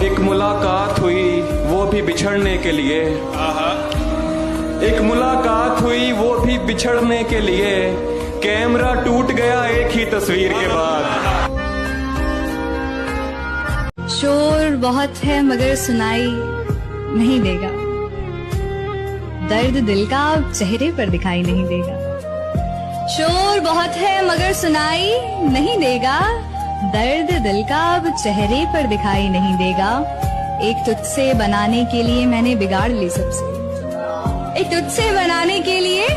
एक मुलाकात हुई वो भी बिछड़ने के लिए, एक मुलाकात हुई वो भी बिछड़ने के लिए, कैमरा टूट गया एक ही तस्वीर के बाद। शोर बहुत है मगर सुनाई नहीं देगा, दर्द दिल का अब चेहरे पर दिखाई नहीं देगा। शोर बहुत है मगर सुनाई नहीं देगा, दर्द दिल का अब चेहरे पर दिखाई नहीं देगा। एक तुझसे बनाने के लिए मैंने बिगाड़ ली सबसे, एक तुझसे बनाने के लिए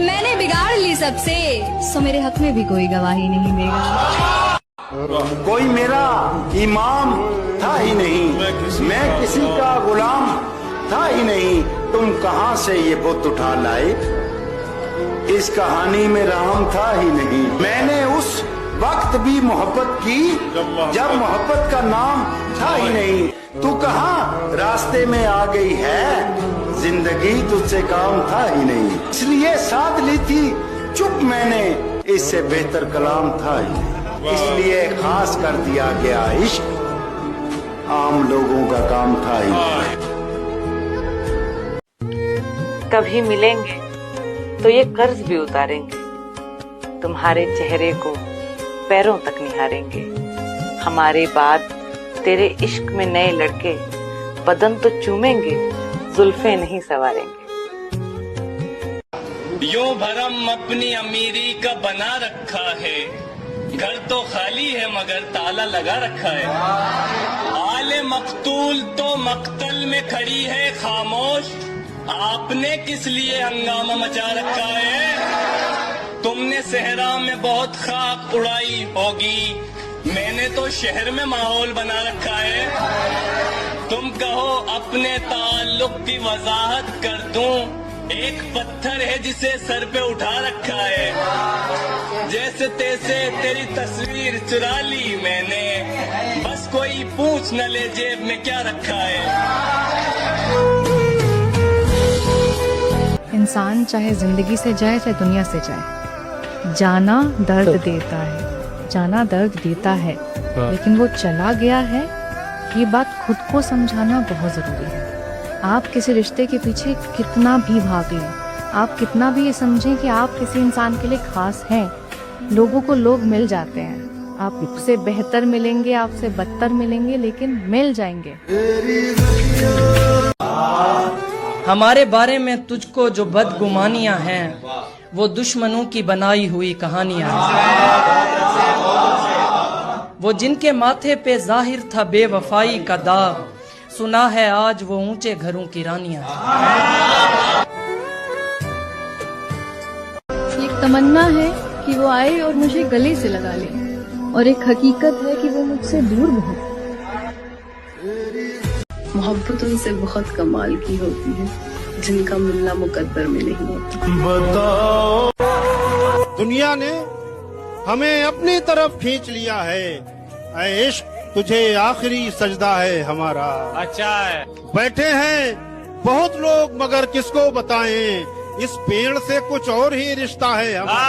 मैंने बिगाड़ ली सबसे, सो मेरे हक में भी कोई गवाही नहीं देगा। कोई मेरा इमाम था ही नहीं, मैं किसी का गुलाम था ही नहीं, तुम कहां से ये बुत उठा लाए, इस कहानी में राम था ही नहीं। मैंने उस वक्त भी मोहब्बत की जब मोहब्बत का नाम था ही नहीं, तू कहां रास्ते में आ गई है, जिंदगी तुझसे काम था ही नहीं, इसलिए साथ ली थी चुप मैंने, इससे बेहतर कलाम था ही नहीं, इसलिए खास कर दिया गया इश्क आम लोगों का काम था ही नहीं। कभी मिलेंगे तो ये कर्ज भी उतारेंगे, तुम्हारे चेहरे को पैरों तक निहारेंगे, हमारे बाद तेरे इश्क में नए लड़के बदन तो चूमेंगे, जुल्फे नहीं सवारेंगे। यूं भरम अपनी अमीरी का बना रखा है, घर तो खाली है मगर ताला लगा रखा है, आले मकतूल तो मकतल में खड़ी है खामोश, आपने किस लिए हंगामा मचा रखा है, तुमने सहरा में बहुत खाक उड़ाई होगी, मैंने तो शहर में माहौल बना रखा है, तुम कहो अपने ताल्लुक की वजाहत कर दूं, एक पत्थर है जिसे सर पे उठा रखा है, जैसे तैसे तेरी तस्वीर चुरा ली मैंने, बस कोई पूछ न ले जेब में क्या रखा है। इंसान चाहे जिंदगी से जाए चाहे दुनिया से जाए, जाना दर्द देता है, जाना दर्द देता है, लेकिन वो चला गया है, ये बात खुद को समझाना बहुत जरूरी है। आप किसी रिश्ते के पीछे कितना भी भाग लें, आप कितना भी ये समझें कि आप किसी इंसान के लिए खास हैं, लोगों को लोग मिल जाते हैं, आपसे बेहतर मिलेंगे, आपसे बदतर मिलेंगे, लेकिन मिल जाएंगे। हमारे बारे में तुझको जो बदगुमानियां हैं, वो दुश्मनों की बनाई हुई कहानियां हैं, वो जिनके माथे पे जाहिर था बेवफाई का दाग, सुना है आज वो ऊंचे घरों की रानियां हैं। एक तमन्ना है कि वो आए और मुझे गले से लगा ले, और एक हकीकत है कि वो मुझसे दूर बहुत। मोहब्बत उनसे बहुत कमाल की होती है जिनका मिलना मुकद्दर में नहीं होता। बताओ दुनिया ने हमें अपनी तरफ खींच लिया है, ऐ इश्क तुझे आखिरी सजदा है हमारा। अच्छा है। बैठे हैं बहुत लोग मगर किसको बताएं, इस पेड़ से कुछ और ही रिश्ता है हमारा।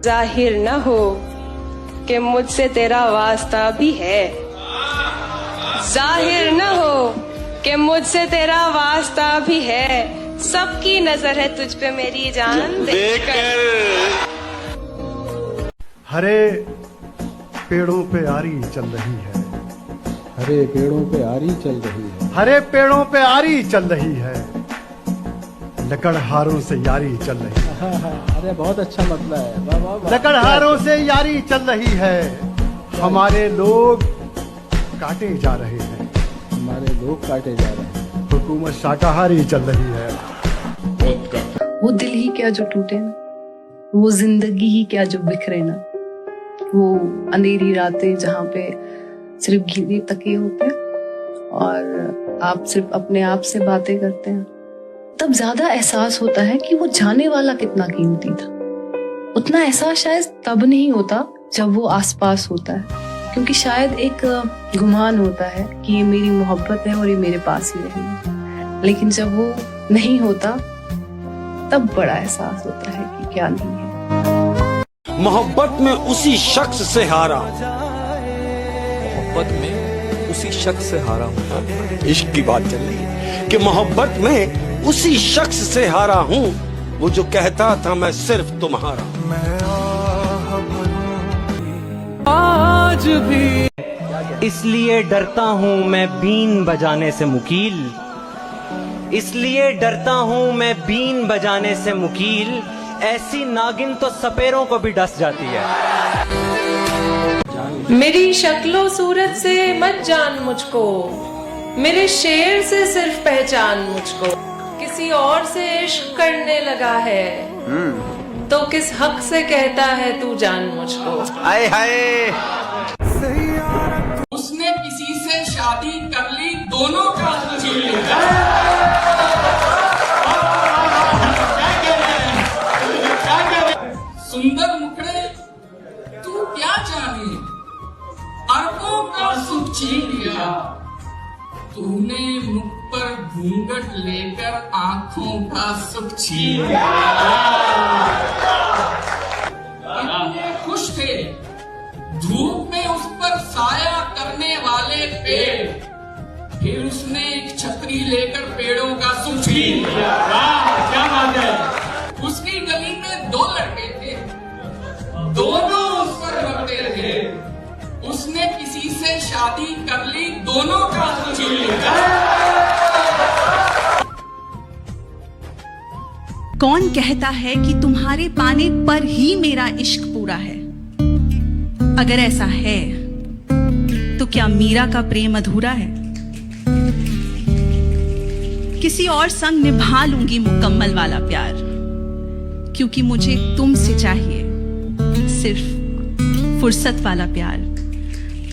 जाहिर न हो कि मुझसे तेरा वास्ता भी है, जाहिर न हो कि मुझसे तेरा वास्ता भी है, सबकी नजर है तुझ पे मेरी जान देखकर। हरे पेड़ों पे आरी चल रही है, हरे पेड़ों पे आरी चल रही है, हरे पेड़ों पे आरी चल रही है, लकड़हारों से यारी चल रही है। अरे बहुत अच्छा मतलब है, वाह वाह वाह। लकड़हारों से यारी चल रही है, हमारे लोग काटे जा रहे हैं, हमारे लोग काटे जा रहे हैं, हुकूमत शाकाहारी चल रही है। वो दिल ही क्या जो टूटे ना, वो जिंदगी ही क्या जो बिखरे ना, वो अंधेरी रातें जहाँ पे सिर्फ घिरे तकिए होते हैं और आप सिर्फ अपने आप से बातें करते हैं, तब ज्यादा एहसास होता है कि वो जाने वाला कितना कीमती था। उतना एहसास शायद तब नहीं होता जब वो आसपास होता है, क्योंकि शायद एक गुमान होता है कि ये मेरी मोहब्बत है और ये मेरे पास ही रहेगी, लेकिन जब वो नहीं होता तब बड़ा एहसास होता है कि क्या नहीं है। मोहब्बत में उसी शख्स से हारा मोहब्बत में उसी शख्स से हारा हूँ। इश्क की बात चल रही है कि मोहब्बत में उसी शख्स से हारा हूँ, वो जो कहता था मैं सिर्फ तुम्हारा। आज भी इसलिए डरता हूँ मैं बीन बजाने से मुकील, इसलिए डरता हूँ मैं बीन बजाने से मुकील, ऐसी नागिन तो सपेरों को भी डस जाती है। मेरी शक्लो सूरत से मत जान मुझको, मेरे शेर से सिर्फ पहचान मुझको। किसी और से इश्क करने लगा है तो किस हक से कहता है तू जान मुझको। आए हाय, उसने किसी से शादी कर ली, दोनों का छीन लिया। सुंदर मुखड़े तू क्या चाहे, अरबों का सुख छीन लिया। तूने मुख पर घूंघट लेकर आंखों का सुख छीन लिया। इतने खुश थे धूप में उस पर साया करने वाले पेड़, फिर उसने एक छतरी लेकर पेड़ों का सुख छीन लिया। क्या बात है। उसकी गली में दो लड़के थे, दोनों उस पर मरते थे। उसने किसी से शादी कर ली, दोनों का सुख छीन लिया। कौन कहता है कि तुम्हारे पाने पर ही मेरा इश्क पूरा है? अगर ऐसा है तो क्या मीरा का प्रेम अधूरा है? किसी और संग निभा लूंगी मुकम्मल वाला प्यार, क्योंकि मुझे तुमसे चाहिए सिर्फ फुर्सत वाला प्यार।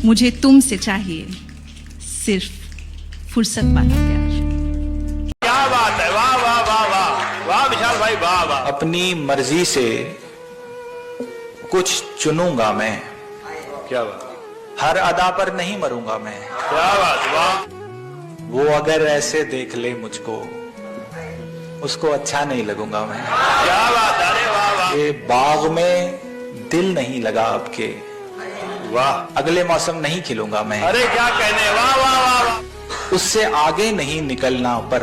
मुझे तुमसे चाहिए सिर्फ फुर्सत वाला प्यार। क्या बात है, वाह वाह वाह वाह वाह विशाल भाई, वाह वाह। अपनी मर्जी से कुछ चुनूंगा मैं, क्या बात, हर अदा पर नहीं मरूंगा मैं। क्या बात, वाह। वो अगर ऐसे देख ले मुझको, उसको अच्छा नहीं लगूंगा मैं। क्या बात, अरे वाह वाह। ये बाग में दिल नहीं लगा आपके, वाह। अगले मौसम नहीं खिलूंगा मैं। अरे क्या कहने, वाह वाह वाह वाह। उससे आगे नहीं निकलना पर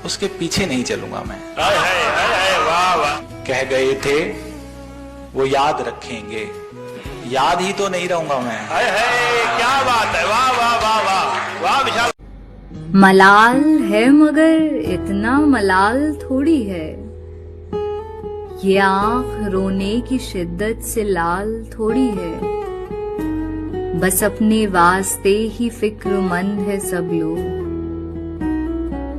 उसके पीछे नहीं चलूंगा मैं। हाय हाय हाय हाय, वाह वाह। कह गए थे वो याद रखेंगे, याद ही तो नहीं रहूंगा मैं। हाय हाय, क्या बात है, वाह वाह वाह वाह वाह विशाल। मलाल है मगर इतना मलाल थोड़ी है, ये आंख रोने की शिद्दत से लाल थोड़ी है। बस अपने वास्ते ही फिक्रमंद है सब लोग,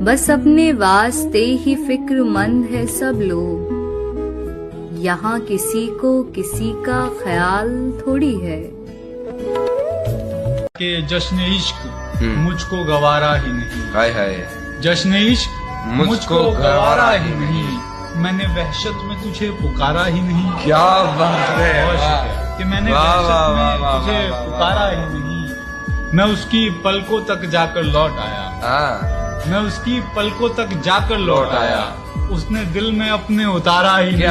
बस अपने वास्ते ही फिक्रमंद है सब लोग। यहाँ किसी को किसी का ख्याल थोड़ी है। कि जश्न इश्क मुझको गवारा ही नहीं, हाय हाय, जश्न इश्क मुझको गवारा ही नहीं। मैंने वहशत में तुझे पुकारा ही नहीं। क्या बात है कि मैंने वहशत में तुझे पुकारा ही नहीं। मैं उसकी पलकों तक जाकर लौट आया, मैं उसकी पलकों तक जाकर लौट आया। उसने दिल में अपने उतारा ही नहीं।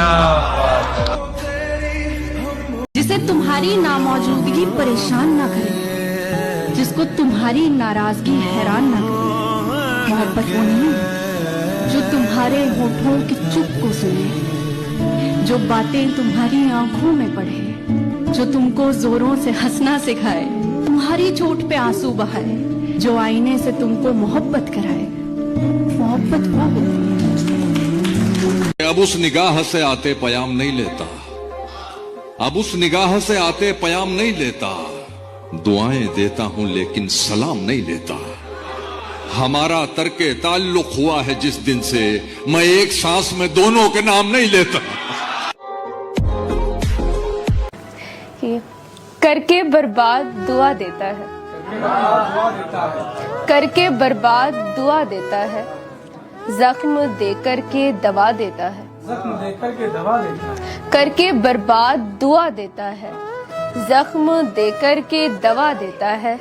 जिसे तुम्हारी नामौजूदगी परेशान ना करे, जिसको तुम्हारी नाराजगी हैरान ना करे। मोहब्बत वो नहीं जो तुम्हारे होठों की चुप को सुने, जो बातें तुम्हारी आंखों में पढ़े, जो तुमको जोरों से हंसना सिखाए, तुम्हारी चोट पे आंसू बहाए, जो आईने से तुमको मोहब्बत कराए। मोहब्बत वो होती है। अब उस निगाह से आते पयाम नहीं लेता, अब उस निगाह से आते पयाम नहीं लेता। दुआएं देता हूं लेकिन सलाम नहीं लेता। हमारा तर्के ताल्लुक हुआ है जिस दिन से, मैं एक सांस में दोनों के नाम नहीं लेता। करके बर्बाद दुआ देता है, करके बर्बाद दुआ देता है, जख्म देकर के दवा देता है, जख्म देकर के दवा देता है। करके बर्बाद दुआ देता है, जख्म देकर के दवा देता है।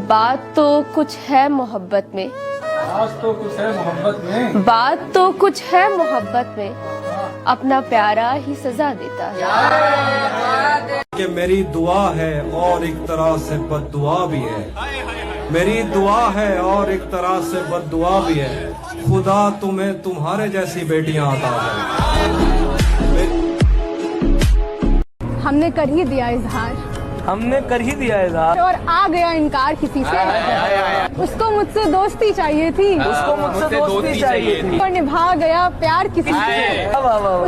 बात तो कुछ है मोहब्बत में, बात तो कुछ है मोहब्बत में, बात तो कुछ है मोहब्बत में, अपना प्यारा ही सजा देता है। कि मेरी दुआ है और एक तरह से बद्दुआ भी है। मेरी दुआ है और एक तरह से बद्दुआ भी है। खुदा तुम्हें तुम्हारे जैसी बेटियां अता करे। हमने कर ही दिया इजहार, हमने कर ही दिया इजहार, और आ गया इनकार किसी से। उसको मुझसे दोस्ती चाहिए थी, उसको मुझसे दोस्ती चाहिए थी, और निभा गया प्यार किसी से।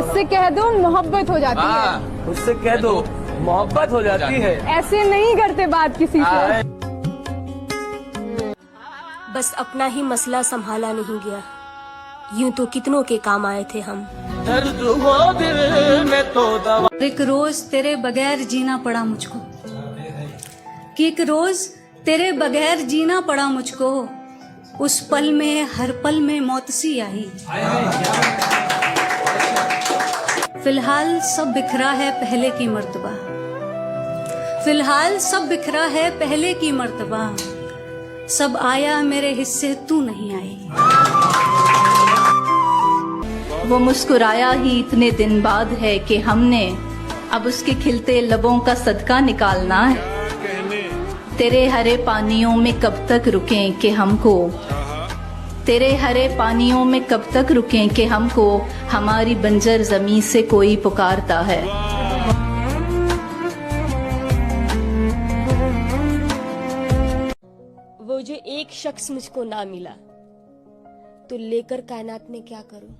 उससे कह दो मोहब्बत हो जाती है, उससे कह दो मोहब्बत हो जाती है। ऐसे नहीं करते बात किसी से। बस अपना ही मसला संभाला नहीं गया, यूं तो कितनों के काम आए थे हम। दर्द हो दिल में तो दवा। एक रोज तेरे बगैर जीना पड़ा मुझको, कि एक रोज तेरे बगैर जीना पड़ा मुझको। उस पल में हर पल में मौत सी आई। फिलहाल सब बिखरा है पहले की मर्तबा, फिलहाल सब बिखरा है पहले की मर्तबा। सब आया मेरे हिस्से तू नहीं आई। वो मुस्कुराया ही इतने दिन बाद है कि हमने अब उसके खिलते लबों का सदका निकालना है। तेरे हरे पानियों में कब तक रुकें कि हमको, तेरे हरे पानियों में कब तक रुकें कि हमको हमारी बंजर जमीन से कोई पुकारता है। वो जो एक शख्स मुझको ना मिला, तो लेकर कायनात में क्या करूं।